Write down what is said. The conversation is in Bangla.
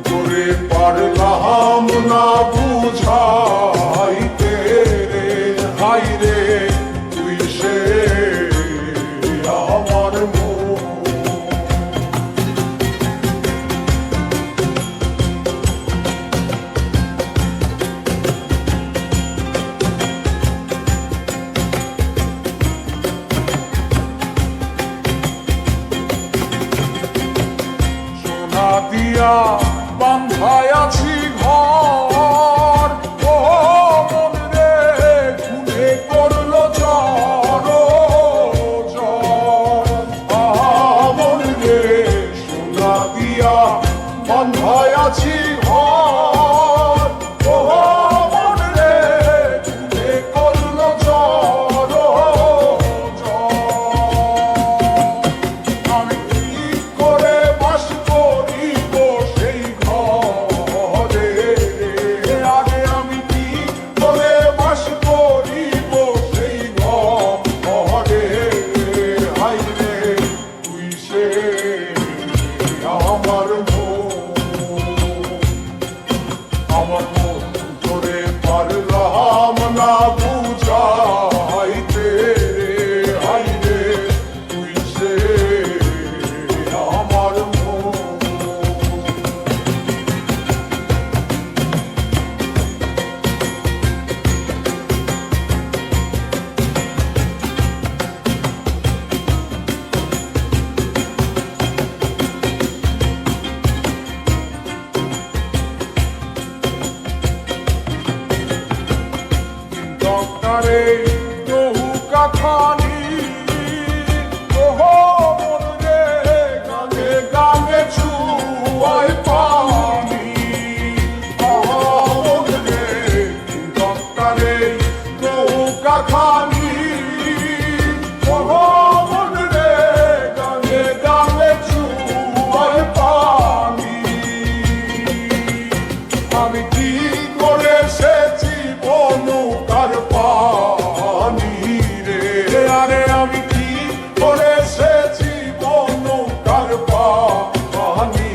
করে পারলাম না বুঝাইতে রে, হাই রে তুই সে আমার মন। সোনা দিয়া বান্ধায় আছি ঘর, ও মন রে খুলে করলো ঝড় মন রে। সোনা দিয়া বান্ধায় আছি ঘর, ও মন রে খুলে করলো ঝড়। আমি কি করে বাস করিব সেই ঘরে, আগে আমি কি করে বাস করিব সেই ঘরে, হাই রে তুই সে আমার আমার মন করে পারলাম না বুঝাইতে রে, হাই রে তুই সে আমার মন। ডক্টরে নৌকা খানি, ওহো মন রে গানে গানে ছুয়ায় পানি, ওহো মন রে ডক্টরে নৌকা খানি, ওহো মন রে গানে গানে ছুয়ায় পানি। আমি কি করে সেছি নৌকার পানি রে, আরে আমি কি করে সেছি নৌকার পানি।